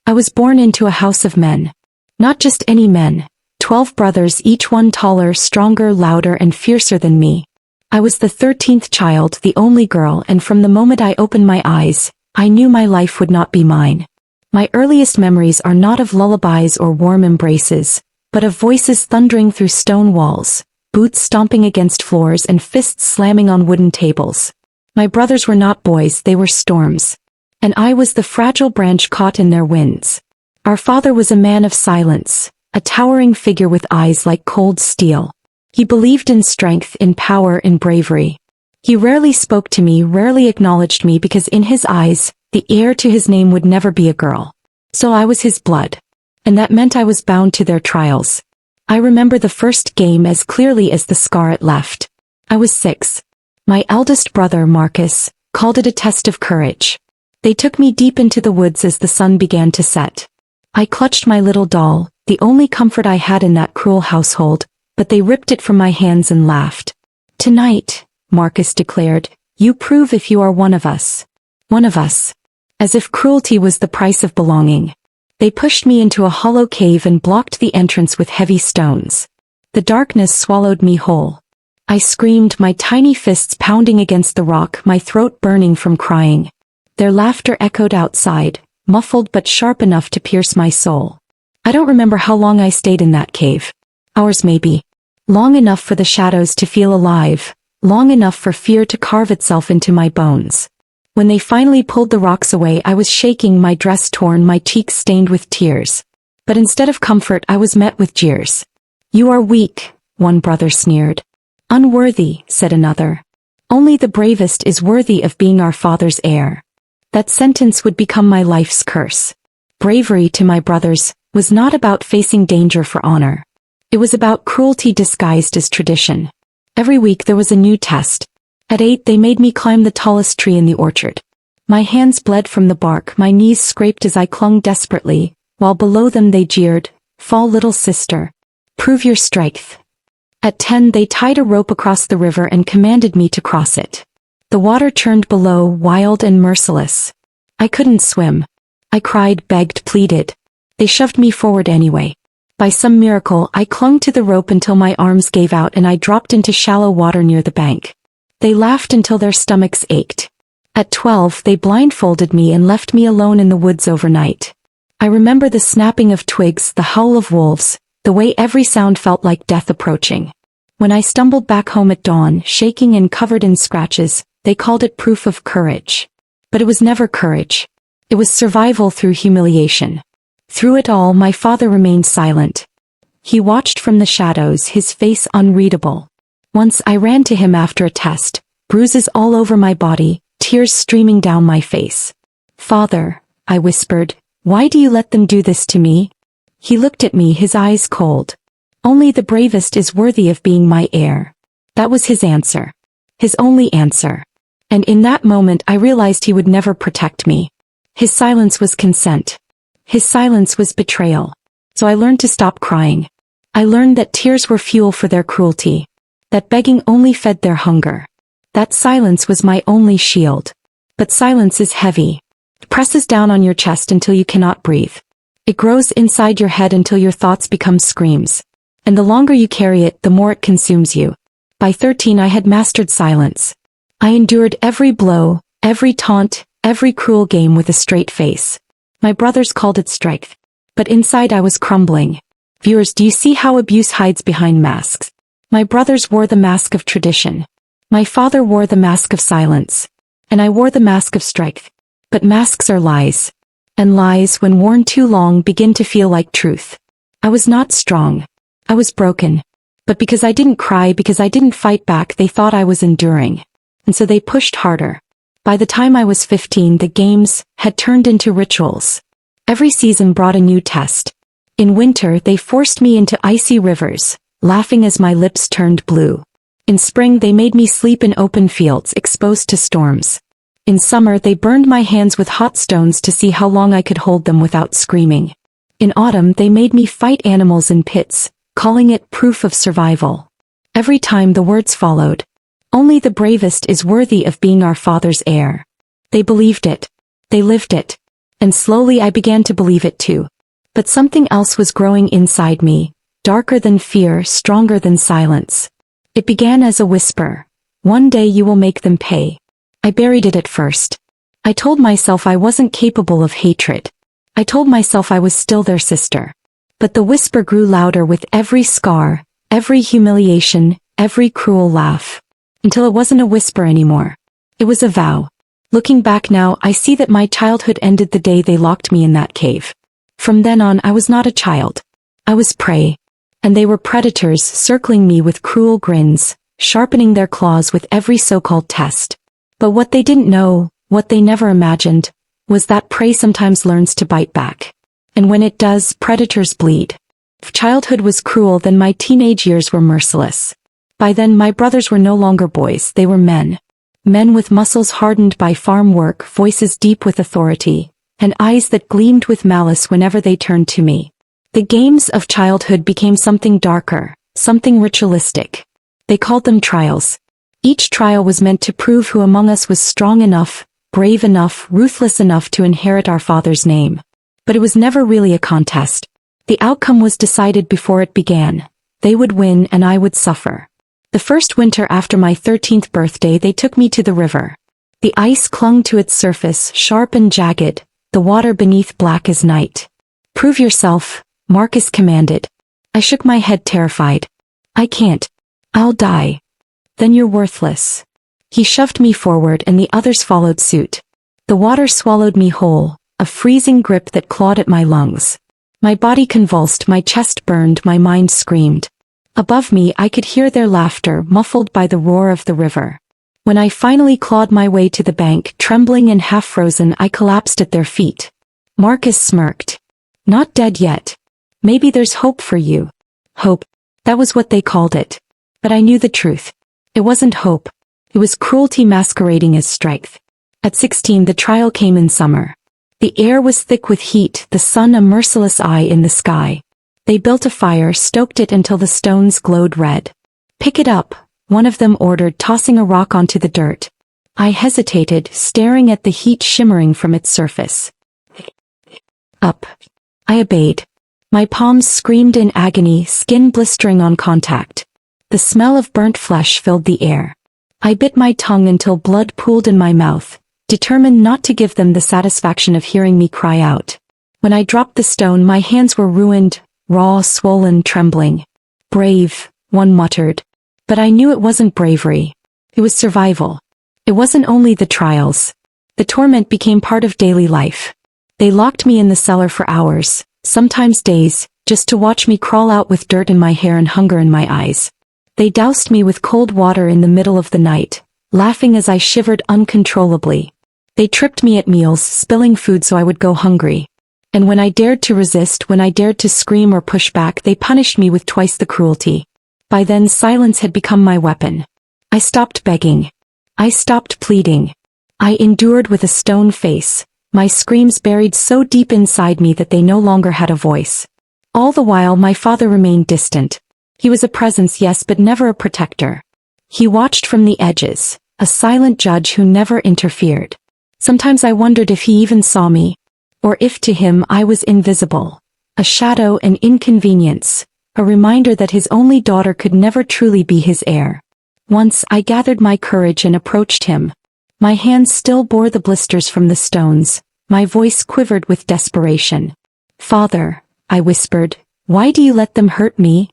I was born into a house of men. Not just any men. 12 brothers, each one taller, stronger, louder, and fiercer than me. I was the 13th child, the only girl, and from the moment I opened my eyes, I knew my life would not be mine. My earliest memories are not of lullabies or warm embraces, but of voices thundering through stone walls, boots stomping against floors, and fists slamming on wooden tables. My brothers were not boys, they were storms. And I was the fragile branch caught in their winds. Our father was a man of silence, a towering figure with eyes like cold steel. He believed in strength, in power, in bravery. He rarely spoke to me, rarely acknowledged me, because in his eyes, the heir to his name would never be a girl. So I was his blood. And that meant I was bound to their trials. I remember the first game as clearly as the scar it left. I was 6. My eldest brother, Marcus, called it a test of courage. They took me deep into the woods as the sun began to set. I clutched my little doll, the only comfort I had in that cruel household, but they ripped it from my hands and laughed. "Tonight," Marcus declared, "you prove if you are one of us." One of us. As if cruelty was the price of belonging. They pushed me into a hollow cave and blocked the entrance with heavy stones. The darkness swallowed me whole. I screamed, my tiny fists pounding against the rock, my throat burning from crying. Their laughter echoed outside, muffled but sharp enough to pierce my soul. I don't remember how long I stayed in that cave. Hours maybe. Long enough for the shadows to feel alive, long enough for fear to carve itself into my bones. When they finally pulled the rocks away, I was shaking, my dress torn, my cheeks stained with tears. But instead of comfort, I was met with jeers. "You are weak," one brother sneered. "Unworthy," said another. "Only the bravest is worthy of being our father's heir." That sentence would become my life's curse. Bravery, to my brothers, was not about facing danger for honor. It was about cruelty disguised as tradition. Every week there was a new test. At 8 they made me climb the tallest tree in the orchard. My hands bled from the bark, my knees scraped as I clung desperately, while below them they jeered, "Fall, little sister. Prove your strength." At 10 they tied a rope across the river and commanded me to cross it. The water churned below, wild and merciless. I couldn't swim. I cried, begged, pleaded. They shoved me forward anyway. By some miracle, I clung to the rope until my arms gave out and I dropped into shallow water near the bank. They laughed until their stomachs ached. At 12 they blindfolded me and left me alone in the woods overnight. I remember the snapping of twigs, the howl of wolves, the way every sound felt like death approaching. When I stumbled back home at dawn, shaking and covered in scratches, they called it proof of courage. But it was never courage. It was survival through humiliation. Through it all, my father remained silent. He watched from the shadows, his face unreadable. Once I ran to him after a test, bruises all over my body, tears streaming down my face. "Father," I whispered, "why do you let them do this to me?" He looked at me, his eyes cold. "Only the bravest is worthy of being my heir." That was his answer. His only answer. And in that moment I realized he would never protect me. His silence was consent. His silence was betrayal. So I learned to stop crying. I learned that tears were fuel for their cruelty. That begging only fed their hunger. That silence was my only shield. But silence is heavy. It presses down on your chest until you cannot breathe. It grows inside your head until your thoughts become screams. And the longer you carry it, the more it consumes you. By 13 I had mastered silence. I endured every blow, every taunt, every cruel game with a straight face. My brothers called it strength. But inside I was crumbling. Viewers, do you see how abuse hides behind masks? My brothers wore the mask of tradition. My father wore the mask of silence. And I wore the mask of strength. But masks are lies. And lies, when worn too long, begin to feel like truth. I was not strong. I was broken. But because I didn't cry, because I didn't fight back, they thought I was enduring. And so they pushed harder. By the time I was 15, the games had turned into rituals. Every season brought a new test. In winter, they forced me into icy rivers, laughing as my lips turned blue. In spring, they made me sleep in open fields, exposed to storms. In summer, they burned my hands with hot stones to see how long I could hold them without screaming. In autumn, they made me fight animals in pits, calling it proof of survival. Every time the words followed. Only the bravest is worthy of being our father's heir. They believed it. They lived it. And slowly I began to believe it too. But something else was growing inside me, darker than fear, stronger than silence. It began as a whisper. One day you will make them pay. I buried it at first. I told myself I wasn't capable of hatred. I told myself I was still their sister. But the whisper grew louder with every scar, every humiliation, every cruel laugh. Until it wasn't a whisper anymore. It was a vow. Looking back now, I see that my childhood ended the day they locked me in that cave. From then on, I was not a child. I was prey. And they were predators circling me with cruel grins, sharpening their claws with every so-called test. But what they didn't know, what they never imagined, was that prey sometimes learns to bite back. And when it does, predators bleed. If childhood was cruel, then my teenage years were merciless. By then my brothers were no longer boys, they were men. Men with muscles hardened by farm work, voices deep with authority, and eyes that gleamed with malice whenever they turned to me. The games of childhood became something darker, something ritualistic. They called them trials. Each trial was meant to prove who among us was strong enough, brave enough, ruthless enough to inherit our father's name. But it was never really a contest. The outcome was decided before it began. They would win and I would suffer. The first winter after my 13th birthday, they took me to the river. The ice clung to its surface, sharp and jagged, the water beneath black as night. Prove yourself, Marcus commanded. I shook my head terrified. I can't. I'll die. Then you're worthless. He shoved me forward and the others followed suit. The water swallowed me whole, a freezing grip that clawed at my lungs. My body convulsed, my chest burned, my mind screamed. Above me I could hear their laughter muffled by the roar of the river. When I finally clawed my way to the bank, trembling and half-frozen, I collapsed at their feet. Marcus smirked. Not dead yet. Maybe there's hope for you. Hope. That was what they called it. But I knew the truth. It wasn't hope. It was cruelty masquerading as strength. At 16 the trial came in summer. The air was thick with heat, the sun a merciless eye in the sky. They built a fire, stoked it until the stones glowed red. Pick it up, one of them ordered, tossing a rock onto the dirt. I hesitated, staring at the heat shimmering from its surface. Up. I obeyed. My palms screamed in agony, skin blistering on contact. The smell of burnt flesh filled the air. I bit my tongue until blood pooled in my mouth, determined not to give them the satisfaction of hearing me cry out. When I dropped the stone, my hands were ruined, raw, swollen, trembling. Brave, one muttered. But I knew it wasn't bravery. It was survival. It wasn't only the trials. The torment became part of daily life. They locked me in the cellar for hours, sometimes days, just to watch me crawl out with dirt in my hair and hunger in my eyes. They doused me with cold water in the middle of the night, laughing as I shivered uncontrollably. They tripped me at meals, spilling food so I would go hungry. And when I dared to resist, when I dared to scream or push back, they punished me with twice the cruelty. By then silence had become my weapon. I stopped begging. I stopped pleading. I endured with a stone face, my screams buried so deep inside me that they no longer had a voice. All the while my father remained distant. He was a presence, yes, but never a protector. He watched from the edges, a silent judge who never interfered. Sometimes I wondered if he even saw me, or if to him I was invisible, a shadow, an inconvenience, a reminder that his only daughter could never truly be his heir. Once I gathered my courage and approached him. My hands still bore the blisters from the stones, my voice quivered with desperation. Father, I whispered, why do you let them hurt me?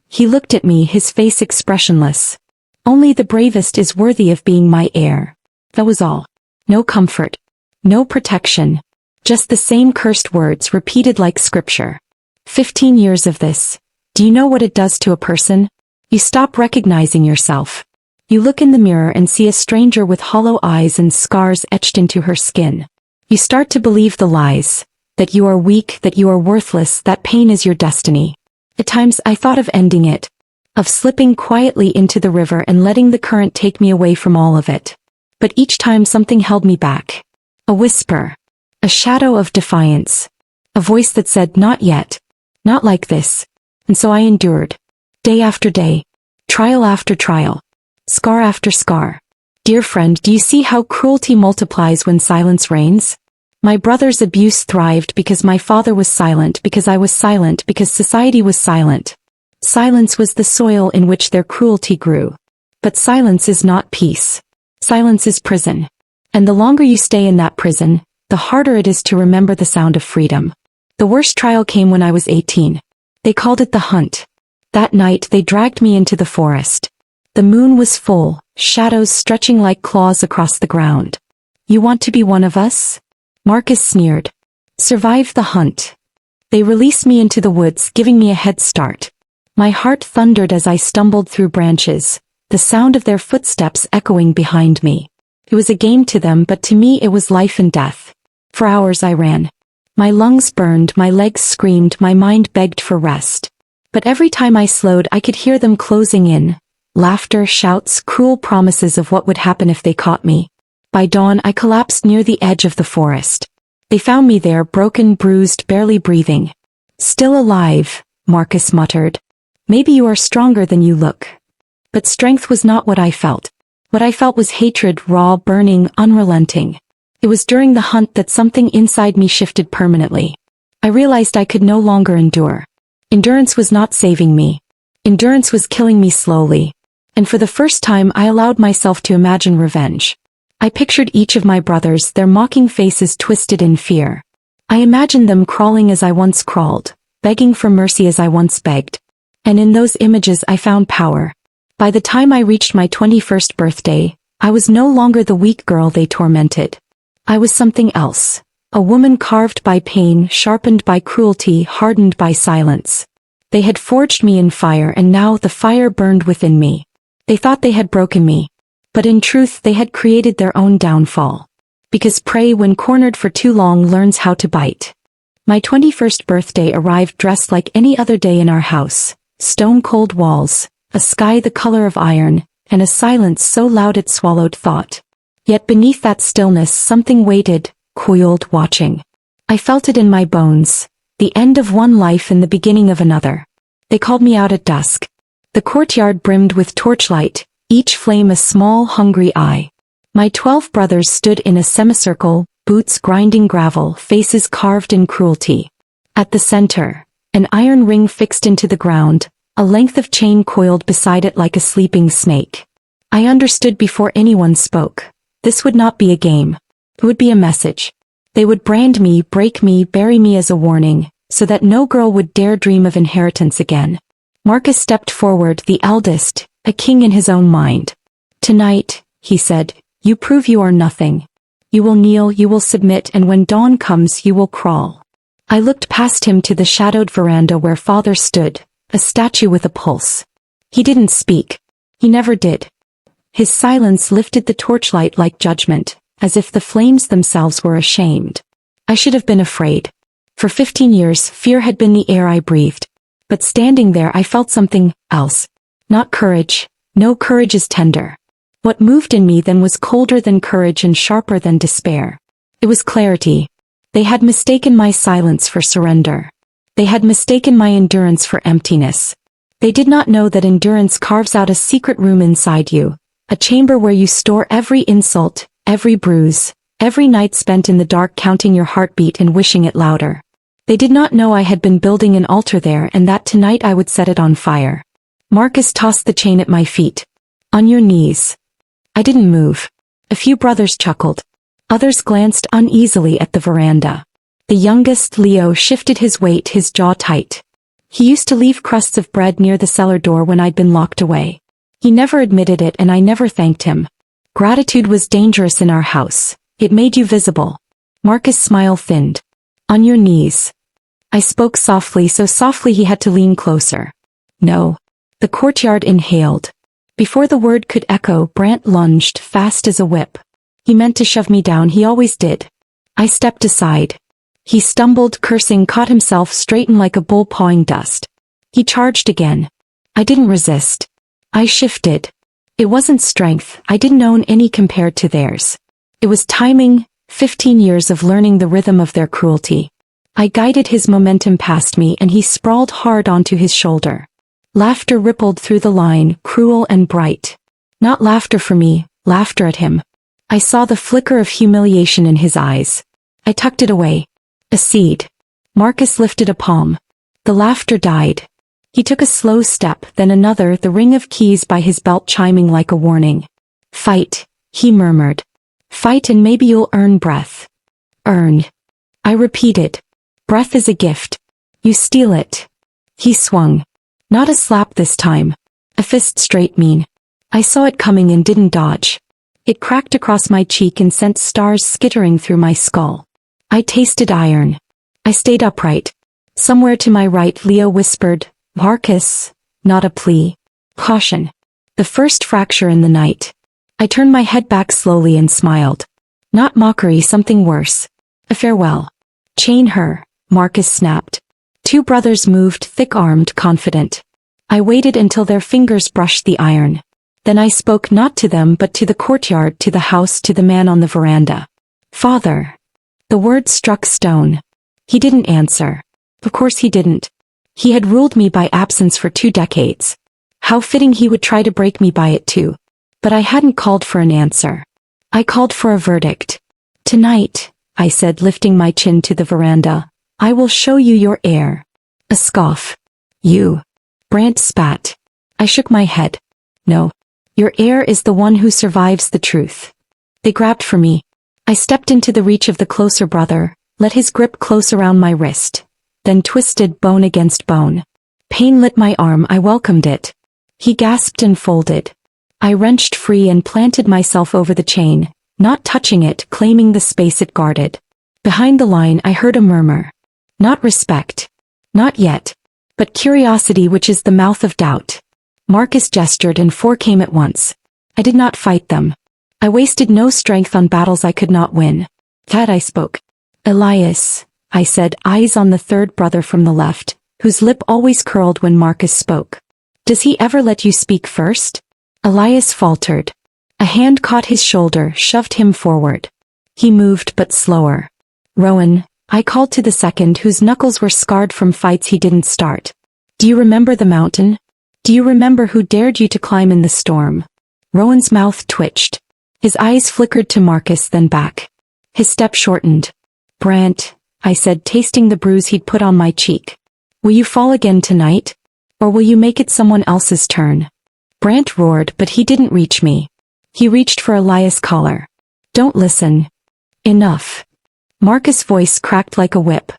He looked at me, his face expressionless. Only the bravest is worthy of being my heir. That was all. No comfort. No protection. Just the same cursed words repeated like scripture. 15 years of this. Do you know what it does to a person? You stop recognizing yourself. You look in the mirror and see a stranger with hollow eyes and scars etched into her skin. You start to believe the lies, that you are weak, that you are worthless, that pain is your destiny. At times I thought of ending it, of slipping quietly into the river and letting the current take me away from all of it. But each time something held me back. A whisper. A shadow of defiance. A voice that said, not yet. Not like this. And so I endured. Day after day. Trial after trial. Scar after scar. Dear friend, do you see how cruelty multiplies when silence reigns? My brother's abuse thrived because my father was silent, because I was silent, because society was silent. Silence was the soil in which their cruelty grew. But silence is not peace. Silence is prison. And the longer you stay in that prison, the harder it is to remember the sound of freedom. The worst trial came when I was 18. They called it the hunt. That night they dragged me into the forest. The moon was full, shadows stretching like claws across the ground. You want to be one of us? Marcus sneered. Survive the hunt. They released me into the woods, giving me a head start. My heart thundered as I stumbled through branches, the sound of their footsteps echoing behind me. It was a game to them, but to me it was life and death. For hours I ran. My lungs burned, my legs screamed, my mind begged for rest. But every time I slowed I could hear them closing in. Laughter, shouts, cruel promises of what would happen if they caught me. By dawn I collapsed near the edge of the forest. They found me there, broken, bruised, barely breathing. Still alive, Marcus muttered. Maybe you are stronger than you look. But strength was not what I felt. What I felt was hatred, raw, burning, unrelenting. It was during the hunt that something inside me shifted permanently. I realized I could no longer endure. Endurance was not saving me. Endurance was killing me slowly. And for the first time I allowed myself to imagine revenge. I pictured each of my brothers, their mocking faces twisted in fear. I imagined them crawling as I once crawled, begging for mercy as I once begged. And in those images I found power. By the time I reached my 21st birthday, I was no longer the weak girl they tormented. I was something else. A woman carved by pain, sharpened by cruelty, hardened by silence. They had forged me in fire, and now the fire burned within me. They thought they had broken me. But in truth they had created their own downfall. Because prey, when cornered for too long, learns how to bite. My 21st birthday arrived dressed like any other day in our house. Stone-cold walls, a sky the color of iron, and a silence so loud it swallowed thought. Yet beneath that stillness something waited, coiled, watching. I felt it in my bones, the end of one life and the beginning of another. They called me out at dusk. The courtyard brimmed with torchlight, each flame a small, hungry eye. My 12 brothers stood in a semicircle, boots grinding gravel, faces carved in cruelty. At the center, an iron ring fixed into the ground, a length of chain coiled beside it like a sleeping snake. I understood before anyone spoke. This would not be a game. It would be a message. They would brand me, break me, bury me as a warning, so that no girl would dare dream of inheritance again. Marcus stepped forward, the eldest, a king in his own mind. Tonight, he said, you prove you are nothing. You will kneel, you will submit, and when dawn comes you will crawl. I looked past him to the shadowed veranda where father stood, a statue with a pulse. He didn't speak. He never did. His silence lifted the torchlight like judgment, as if the flames themselves were ashamed. I should have been afraid. For 15 years, fear had been the air I breathed. But standing there I felt something else. Not courage. No, courage is tender. What moved in me then was colder than courage and sharper than despair. It was clarity. They had mistaken my silence for surrender. They had mistaken my endurance for emptiness. They did not know that endurance carves out a secret room inside you, a chamber where you store every insult, every bruise, every night spent in the dark counting your heartbeat and wishing it louder. They did not know I had been building an altar there and that tonight I would set it on fire. Marcus tossed the chain at my feet. On your knees. I didn't move. A few brothers chuckled. Others glanced uneasily at the veranda. The youngest, Leo, shifted his weight, his jaw tight. He used to leave crusts of bread near the cellar door when I'd been locked away. He never admitted it and I never thanked him. Gratitude was dangerous in our house. It made you visible. Marcus' smile thinned. On your knees. I spoke softly, so softly he had to lean closer. No. The courtyard inhaled. Before the word could echo, Brant lunged, fast as a whip. He meant to shove me down, he always did. I stepped aside. He stumbled, cursing, caught himself, straightened like a bull pawing dust. He charged again. I didn't resist. I shifted. It wasn't strength, I didn't own any compared to theirs. It was timing, 15 years of learning the rhythm of their cruelty. I guided his momentum past me and he sprawled hard onto his shoulder. Laughter rippled through the line, cruel and bright. Not laughter for me, laughter at him. I saw the flicker of humiliation in his eyes. I tucked it away. A seed. Marcus lifted a palm. The laughter died. He took a slow step, then another, the ring of keys by his belt chiming like a warning. Fight, he murmured. Fight and maybe you'll earn breath. Earn. I repeated. Breath is a gift. You steal it. He swung. Not a slap this time. A fist straight mean. I saw it coming and didn't dodge. It cracked across my cheek and sent stars skittering through my skull. I tasted iron. I stayed upright. Somewhere to my right Leo whispered, Marcus, not a plea. Caution. The first fracture in the night. I turned my head back slowly and smiled. Not mockery, something worse. A farewell. Chain her, Marcus snapped. Two brothers moved, thick-armed, confident. I waited until their fingers brushed the iron. Then I spoke not to them but to the courtyard, to the house, to the man on the veranda. Father. The words struck stone. He didn't answer. Of course he didn't. He had ruled me by absence for 2 decades. How fitting he would try to break me by it too. But I hadn't called for an answer. I called for a verdict. Tonight, I said, lifting my chin to the veranda, I will show you your heir. A scoff. You. Brant spat. I shook my head. No. Your heir is the one who survives the truth. They grabbed for me. I stepped into the reach of the closer brother, let his grip close around my wrist, then twisted bone against bone. Pain lit my arm, I welcomed it. He gasped and folded. I wrenched free and planted myself over the chain, not touching it, claiming the space it guarded. Behind the line I heard a murmur. Not respect. Not yet. But curiosity, which is the mouth of doubt. Marcus gestured and 4 came at once. I did not fight them. I wasted no strength on battles I could not win. That I spoke. Elias, I said, eyes on the third brother from the left, whose lip always curled when Marcus spoke. Does he ever let you speak first? Elias faltered. A hand caught his shoulder, shoved him forward. He moved but slower. Rowan, I called to the second, whose knuckles were scarred from fights he didn't start. Do you remember the mountain? Do you remember who dared you to climb in the storm? Rowan's mouth twitched. His eyes flickered to Marcus, then back. His step shortened. Brant, I said, tasting the bruise he'd put on my cheek. Will you fall again tonight? Or will you make it someone else's turn? Brant roared, but he didn't reach me. He reached for Elias' collar. Don't listen. Enough. Marcus' voice cracked like a whip.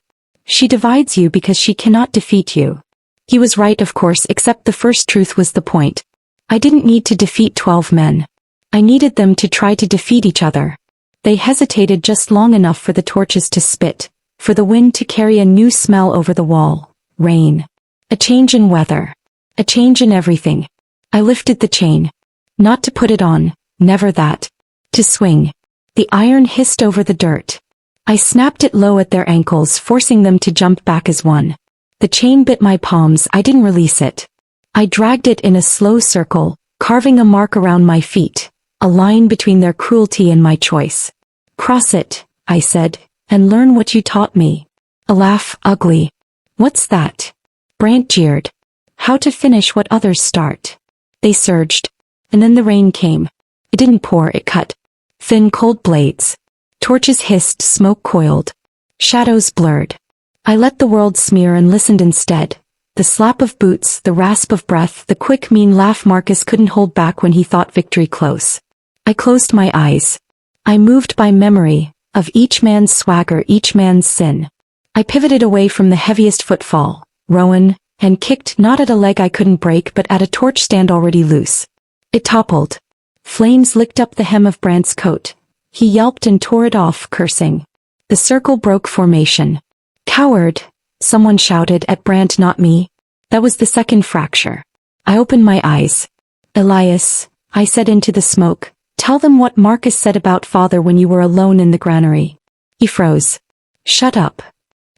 She divides you because she cannot defeat you. He was right, of course, except the first truth was the point. I didn't need to defeat 12 men. I needed them to try to defeat each other. They hesitated just long enough for the torches to spit, for the wind to carry a new smell over the wall. Rain. A change in weather. A change in everything. I lifted the chain. Not to put it on, never that. To swing. The iron hissed over the dirt. I snapped it low at their ankles, forcing them to jump back as one. The chain bit my palms, I didn't release it. I dragged it in a slow circle, carving a mark around my feet, a line between their cruelty and my choice. Cross it, I said, and learn what you taught me. A laugh, ugly. What's that? Brant jeered. How to finish what others start. They surged. And then the rain came. It didn't pour, it cut. Thin, cold blades. Torches hissed, smoke coiled. Shadows blurred. I let the world smear and listened instead. The slap of boots, the rasp of breath, the quick mean laugh Marcus couldn't hold back when he thought victory close. I closed my eyes. I moved by memory, of each man's swagger, each man's sin. I pivoted away from the heaviest footfall, Rowan, and kicked not at a leg I couldn't break but at a torch stand already loose. It toppled. Flames licked up the hem of Brant's coat. He yelped and tore it off, cursing. The circle broke formation. Coward, someone shouted at Brant, not me. That was the second fracture. I opened my eyes. Elias, I said into the smoke, tell them what Marcus said about father when you were alone in the granary. He froze. Shut up.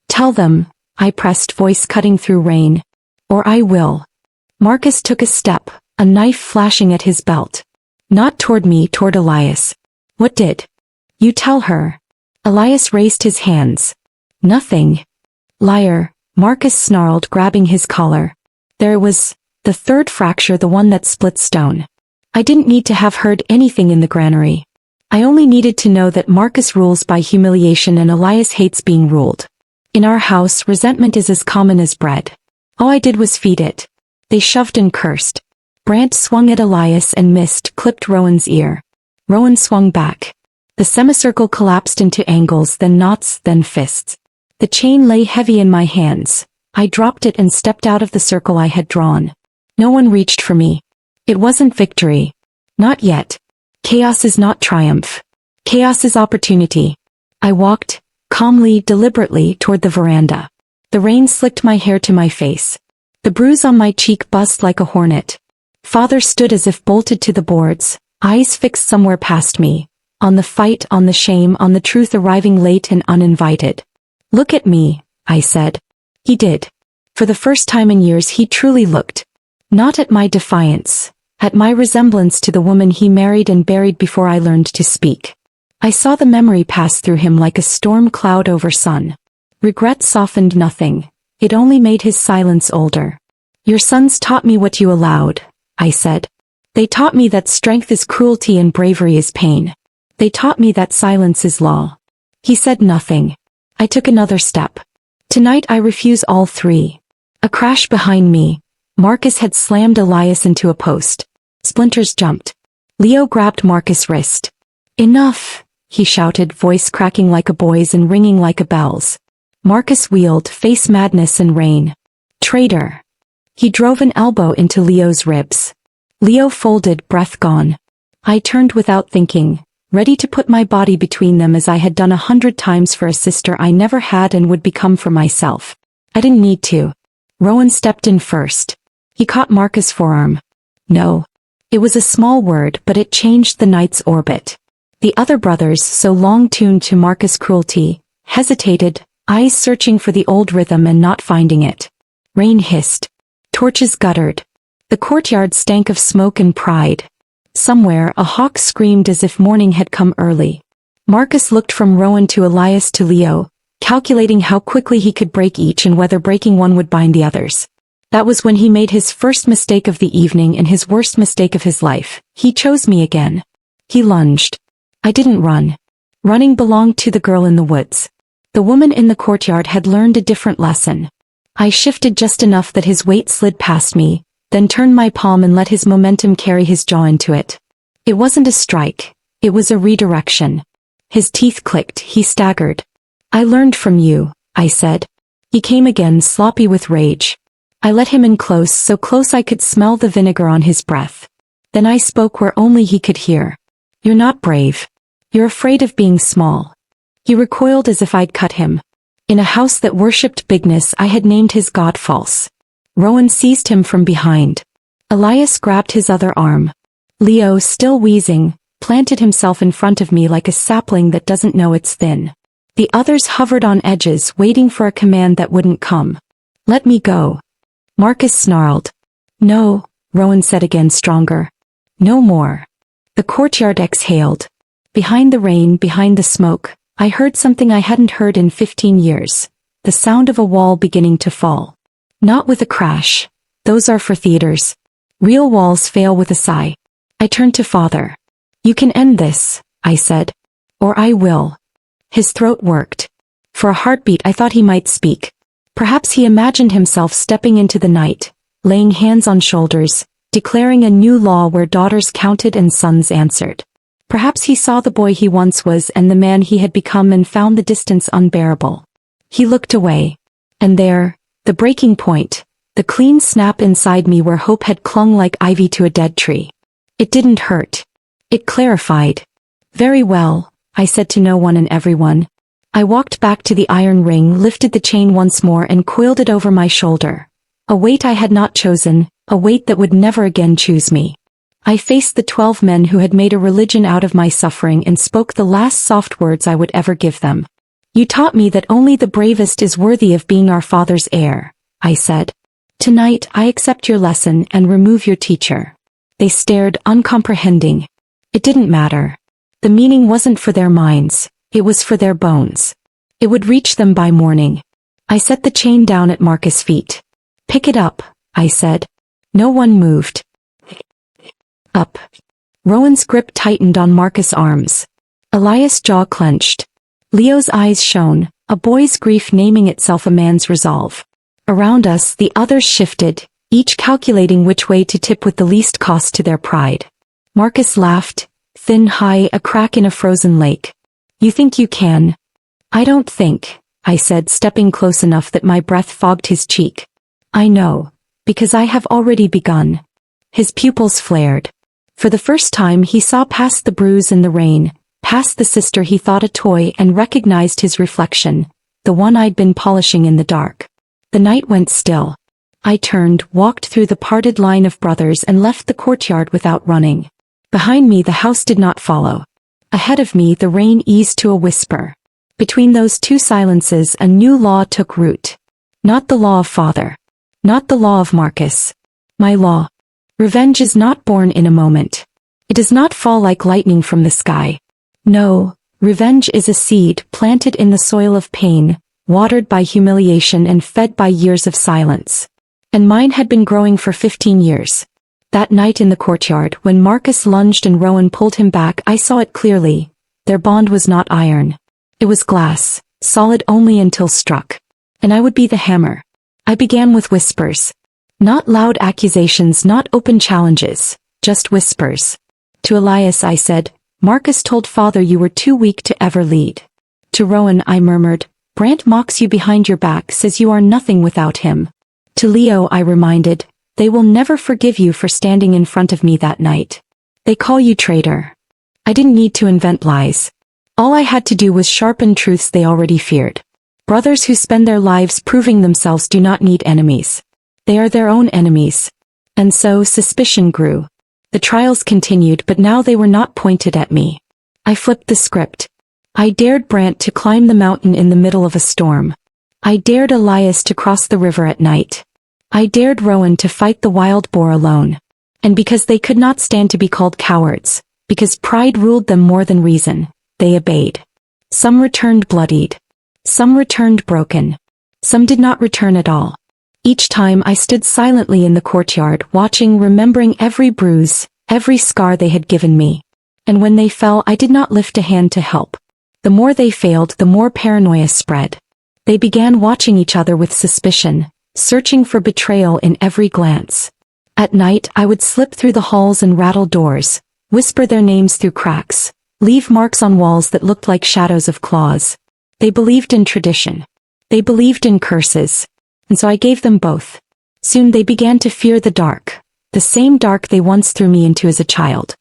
Tell them, I pressed, voice cutting through rain. Or I will. Marcus took a step, a knife flashing at his belt. Not toward me, toward Elias. What did? You tell her. Elias raised his hands. Nothing. Liar, Marcus snarled, grabbing his collar. There it was, the third fracture, the one that split stone. I didn't need to have heard anything in the granary. I only needed to know that Marcus rules by humiliation and Elias hates being ruled. In our house, resentment is as common as bread. All I did was feed it. They shoved and cursed. Brant swung at Elias and missed, clipped Rowan's ear. Rowan swung back. The semicircle collapsed into angles, then knots, then fists. The chain lay heavy in my hands. I dropped it and stepped out of the circle I had drawn. No one reached for me. It wasn't victory. Not yet. Chaos is not triumph. Chaos is opportunity. I walked, calmly, deliberately, toward the veranda. The rain slicked my hair to my face. The bruise on my cheek buzzed like a hornet. Father stood as if bolted to the boards, eyes fixed somewhere past me. On the fight, on the shame, on the truth arriving late and uninvited. Look at me, I said. He did. For the first time in years he truly looked. Not at my defiance, at my resemblance to the woman he married and buried before I learned to speak. I saw the memory pass through him like a storm cloud over sun. Regret softened nothing, it only made his silence older. Your sons taught me what you allowed, I said. They taught me that strength is cruelty and bravery is pain. They taught me that silence is law. He said nothing. I took another step. Tonight I refuse all three. A crash behind me. Marcus had slammed Elias into a post. Splinters jumped. Leo grabbed Marcus' wrist. Enough, he shouted, voice cracking like a boy's and ringing like a bell's. Marcus wheeled, face madness and rain. Traitor. He drove an elbow into Leo's ribs. Leo folded, breath gone. I turned without thinking, ready to put my body between them as I had done 100 times for a sister I never had and would become for myself. I didn't need to. Rowan stepped in first. He caught Marcus' forearm. No. It was a small word, but it changed the night's orbit. The other brothers, so long tuned to Marcus' cruelty, hesitated, eyes searching for the old rhythm and not finding it. Rain hissed. Torches guttered. The courtyard stank of smoke and pride. Somewhere, a hawk screamed as if morning had come early. Marcus looked from Rowan to Elias to Leo, calculating how quickly he could break each and whether breaking one would bind the others. That was when he made his first mistake of the evening and his worst mistake of his life. He chose me again. He lunged. I didn't run. Running belonged to the girl in the woods. The woman in the courtyard had learned a different lesson. I shifted just enough that his weight slid past me, then turned my palm and let his momentum carry his jaw into it. It wasn't a strike. It was a redirection. His teeth clicked, he staggered. I learned from you, I said. He came again, sloppy with rage. I let him in close, so close I could smell the vinegar on his breath. Then I spoke where only he could hear. You're not brave. You're afraid of being small. He recoiled as if I'd cut him. In a house that worshipped bigness, I had named his god false. Rowan seized him from behind. Elias grabbed his other arm. Leo, still wheezing, planted himself in front of me like a sapling that doesn't know it's thin. The others hovered on edges, waiting for a command that wouldn't come. Let me go. Marcus snarled. No, Rowan said again, stronger. No more. The courtyard exhaled. Behind the rain, behind the smoke, I heard something I hadn't heard in 15 years. The sound of a wall beginning to fall. Not with a crash. Those are for theaters. Real walls fail with a sigh. I turned to Father. You can end this, I said. Or I will. His throat worked. For a heartbeat I thought he might speak. Perhaps he imagined himself stepping into the night, laying hands on shoulders, declaring a new law where daughters counted and sons answered. Perhaps he saw the boy he once was and the man he had become and found the distance unbearable. He looked away. And there, the breaking point, the clean snap inside me where hope had clung like ivy to a dead tree. It didn't hurt. It clarified. Very well, I said to no one and everyone. I walked back to the iron ring, lifted the chain once more and coiled it over my shoulder. A weight I had not chosen, a weight that would never again choose me. I faced the 12 men who had made a religion out of my suffering and spoke the last soft words I would ever give them. You taught me that only the bravest is worthy of being our Father's heir, I said. Tonight I accept your lesson and remove your teacher. They stared, uncomprehending. It didn't matter. The meaning wasn't for their minds, it was for their bones. It would reach them by morning. I set the chain down at Marcus' feet. Pick it up, I said. No one moved. Up. Rowan's grip tightened on Marcus' arms. Elias' jaw clenched. Leo's eyes shone, a boy's grief naming itself a man's resolve. Around us, the others shifted, each calculating which way to tip with the least cost to their pride. Marcus laughed, thin, high, a crack in a frozen lake. You think you can? I don't think, I said, stepping close enough that my breath fogged his cheek. I know, because I have already begun. His pupils flared. For the first time he saw past the bruise and the rain, past the sister he thought a toy, and recognized his reflection, the one I'd been polishing in the dark. The night went still. I turned, walked through the parted line of brothers and left the courtyard without running. Behind me the house did not follow. Ahead of me the rain eased to a whisper. Between those two silences a new law took root. Not the law of father. Not the law of Marcus. My law. Revenge is not born in a moment. It does not fall like lightning from the sky. No, revenge is a seed planted in the soil of pain, watered by humiliation and fed by years of silence. And mine had been growing for 15 years. That night in the courtyard, when Marcus lunged and Rowan pulled him back, I saw it clearly. Their bond was not iron. It was glass, solid only until struck. And I would be the hammer. I began with whispers. Not loud accusations, not open challenges, just whispers. To Elias I said, Marcus told father you were too weak to ever lead. To Rowan I murmured, Brant mocks you behind your back, says you are nothing without him. To Leo I reminded, they will never forgive you for standing in front of me that night. They call you traitor. I didn't need to invent lies. All I had to do was sharpen truths they already feared. Brothers who spend their lives proving themselves do not need enemies. They are their own enemies. And so suspicion grew. The trials continued, but now they were not pointed at me. I flipped the script. I dared Brant to climb the mountain in the middle of a storm. I dared Elias to cross the river at night. I dared Rowan to fight the wild boar alone. And because they could not stand to be called cowards, because pride ruled them more than reason, they obeyed. Some returned bloodied. Some returned broken. Some did not return at all. Each time I stood silently in the courtyard, watching, remembering every bruise, every scar they had given me. And when they fell, I did not lift a hand to help. The more they failed, the more paranoia spread. They began watching each other with suspicion, searching for betrayal in every glance. At night I would slip through the halls and rattle doors, whisper their names through cracks, leave marks on walls that looked like shadows of claws. They believed in tradition. They believed in curses. And so I gave them both. Soon they began to fear the dark, the same dark they once threw me into as a child.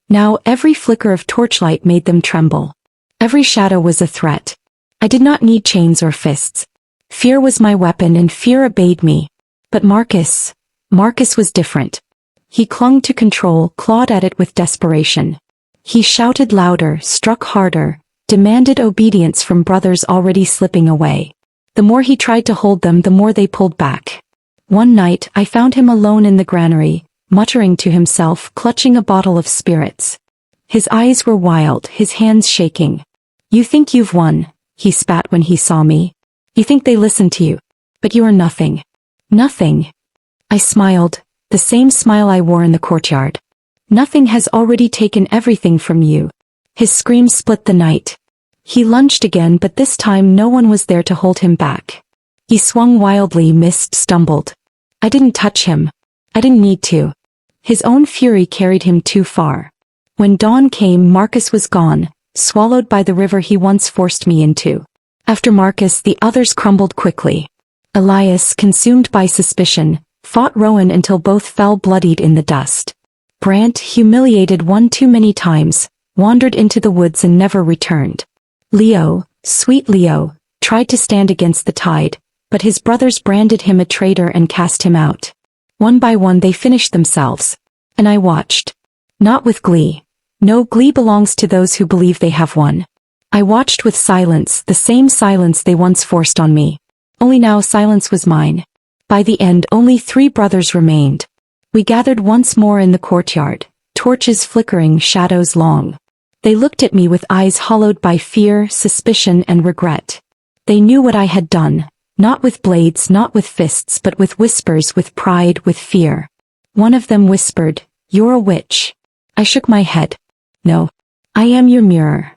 Now every flicker of torchlight made them tremble. Every shadow was a threat. I did not need chains or fists. Fear was my weapon and fear obeyed me. But Marcus was different. He clung to control, clawed at it with desperation. He shouted louder, struck harder, demanded obedience from brothers already slipping away. The more he tried to hold them, the more they pulled back. One night I found him alone in the granary, muttering to himself, clutching a bottle of spirits. His eyes were wild, his hands shaking. You think you've won, he spat when he saw me. You think they listen to you. But you are nothing. Nothing. I smiled, the same smile I wore in the courtyard. Nothing has already taken everything from you. His scream split the night. He lunged again, but this time no one was there to hold him back. He swung wildly, missed, stumbled. I didn't touch him. I didn't need to. His own fury carried him too far. When dawn came, Marcus was gone, swallowed by the river he once forced me into. After Marcus, the others crumbled quickly. Elias, consumed by suspicion, fought Rowan until both fell bloodied in the dust. Brant, humiliated one too many times, wandered into the woods and never returned. Leo, sweet Leo, tried to stand against the tide, but his brothers branded him a traitor and cast him out. One by one they finished themselves. And I watched. Not with glee. No, glee belongs to those who believe they have won. I watched with silence, the same silence they once forced on me. Only now silence was mine. By the end only 3 brothers remained. We gathered once more in the courtyard, torches flickering, shadows long. They looked at me with eyes hollowed by fear, suspicion, and regret. They knew what I had done, not with blades, not with fists, but with whispers, with pride, with fear. One of them whispered, "You're a witch." I shook my head. "No. I am your mirror."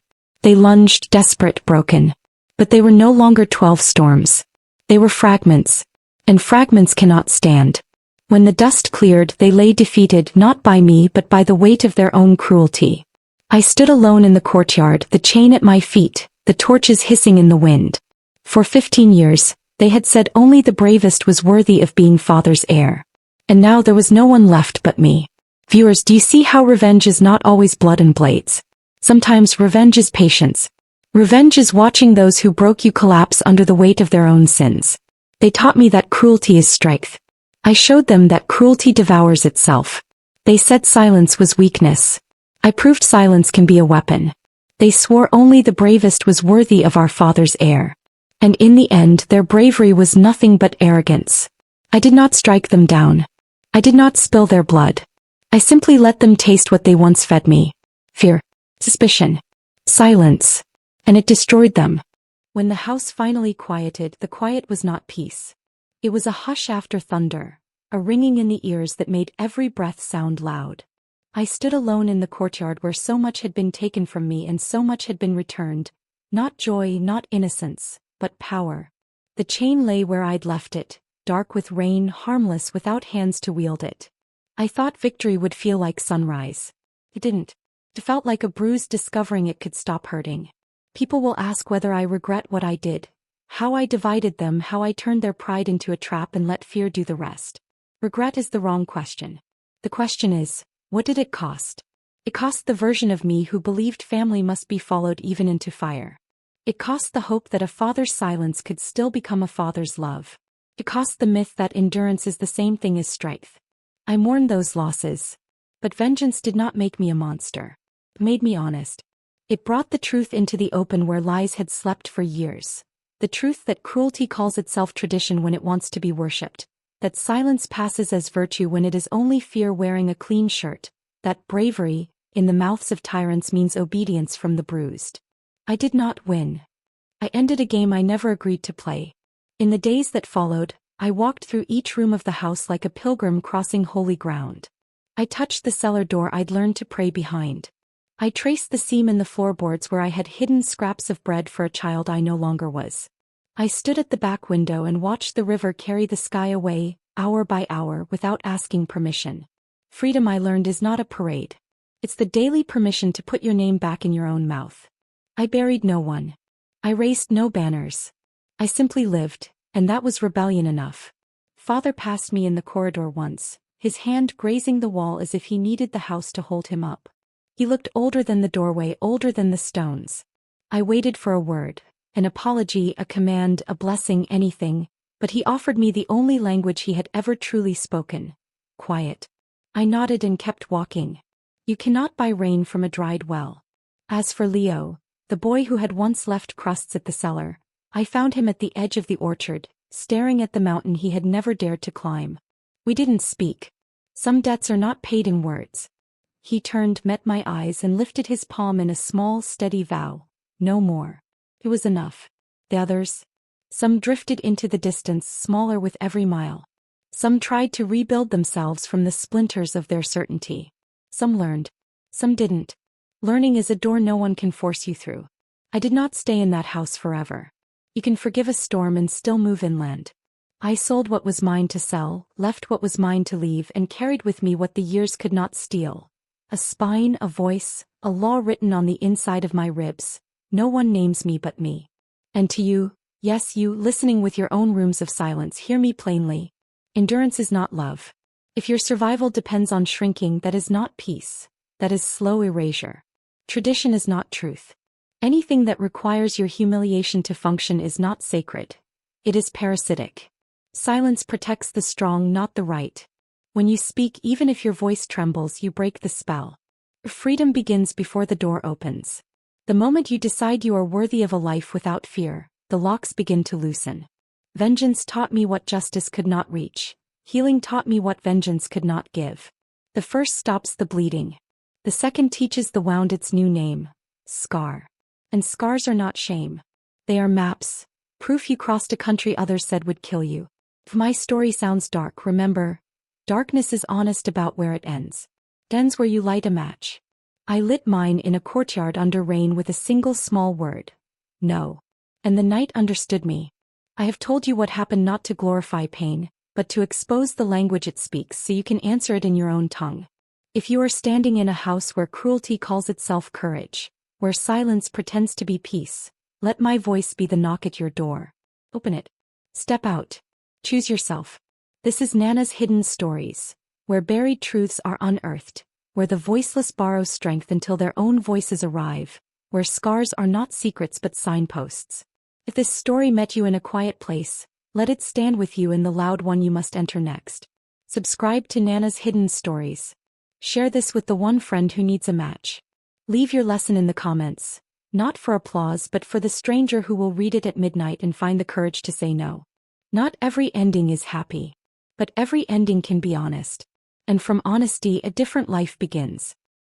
They lunged, desperate, broken. But they were no longer 12 storms. They were fragments. And fragments cannot stand. When the dust cleared, they lay defeated not by me but by the weight of their own cruelty. I stood alone in the courtyard, the chain at my feet, the torches hissing in the wind. For 15 years, they had said only the bravest was worthy of being father's heir. And now there was no one left but me. Viewers, do you see how revenge is not always blood and blades? Sometimes revenge is patience. Revenge is watching those who broke you collapse under the weight of their own sins. They taught me that cruelty is strength. I showed them that cruelty devours itself. They said silence was weakness. I proved silence can be a weapon. They swore only the bravest was worthy of our father's heir. And in the end their bravery was nothing but arrogance. I did not strike them down. I did not spill their blood. I simply let them taste what they once fed me. Fear, suspicion, silence. And it destroyed them. When the house finally quieted, the quiet was not peace. It was a hush after thunder, a ringing in the ears that made every breath sound loud. I stood alone in the courtyard where so much had been taken from me and so much had been returned. Not joy, not innocence, but power. The chain lay where I'd left it, dark with rain, harmless without hands to wield it. I thought victory would feel like sunrise. It didn't. It felt like a bruise discovering it could stop hurting. People will ask whether I regret what I did, how I divided them, how I turned their pride into a trap and let fear do the rest. Regret is the wrong question. The question is, what did it cost? It cost the version of me who believed family must be followed even into fire. It cost the hope that a father's silence could still become a father's love. It cost the myth that endurance is the same thing as strength. I mourned those losses. But vengeance did not make me a monster. It made me honest. It brought the truth into the open where lies had slept for years. The truth that cruelty calls itself tradition when it wants to be worshipped. That silence passes as virtue when it is only fear wearing a clean shirt. That bravery, in the mouths of tyrants, means obedience from the bruised. I did not win. I ended a game I never agreed to play. In the days that followed, I walked through each room of the house like a pilgrim crossing holy ground. I touched the cellar door I'd learned to pray behind. I traced the seam in the floorboards where I had hidden scraps of bread for a child I no longer was. I stood at the back window and watched the river carry the sky away, hour by hour, without asking permission. Freedom, I learned, is not a parade. It's the daily permission to put your name back in your own mouth. I buried no one. I raised no banners. I simply lived, and that was rebellion enough. Father passed me in the corridor once, his hand grazing the wall as if he needed the house to hold him up. He looked older than the doorway, older than the stones. I waited for a word, an apology, a command, a blessing, anything, but he offered me the only language he had ever truly spoken: quiet. I nodded and kept walking. You cannot buy rain from a dried well. As for Leo, the boy who had once left crusts at the cellar, I found him at the edge of the orchard, staring at the mountain he had never dared to climb. We didn't speak. Some debts are not paid in words. He turned, met my eyes, and lifted his palm in a small, steady vow. No more. It was enough. The others? Some drifted into the distance, smaller with every mile. Some tried to rebuild themselves from the splinters of their certainty. Some learned. Some didn't. Learning is a door no one can force you through. I did not stay in that house forever. You can forgive a storm and still move inland. I sold what was mine to sell, left what was mine to leave, and carried with me what the years could not steal. A spine, a voice, a law written on the inside of my ribs. No one names me but me. And to you, yes you, listening with your own rooms of silence, hear me plainly. Endurance is not love. If your survival depends on shrinking, that is not peace. That is slow erasure. Tradition is not truth. Anything that requires your humiliation to function is not sacred. It is parasitic. Silence protects the strong, not the right. When you speak, even if your voice trembles, you break the spell. Freedom begins before the door opens. The moment you decide you are worthy of a life without fear, the locks begin to loosen. Vengeance taught me what justice could not reach. Healing taught me what vengeance could not give. The first stops the bleeding. The second teaches the wound its new name: scar. And scars are not shame. They are maps, proof you crossed a country others said would kill you. If my story sounds dark, remember, darkness is honest about where it ends. It ends where you light a match. I lit mine in a courtyard under rain with a single small word. No. And the night understood me. I have told you what happened not to glorify pain, but to expose the language it speaks so you can answer it in your own tongue. If you are standing in a house where cruelty calls itself courage, where silence pretends to be peace, let my voice be the knock at your door. Open it. Step out. Choose yourself. This is Nana's Hidden Stories, where buried truths are unearthed, where the voiceless borrow strength until their own voices arrive, where scars are not secrets but signposts. If this story met you in a quiet place, let it stand with you in the loud one you must enter next. Subscribe to Nana's Hidden Stories. Share this with the one friend who needs a match. Leave your lesson in the comments, not for applause but for the stranger who will read it at midnight and find the courage to say no. Not every ending is happy, but every ending can be honest. And from honesty a different life begins.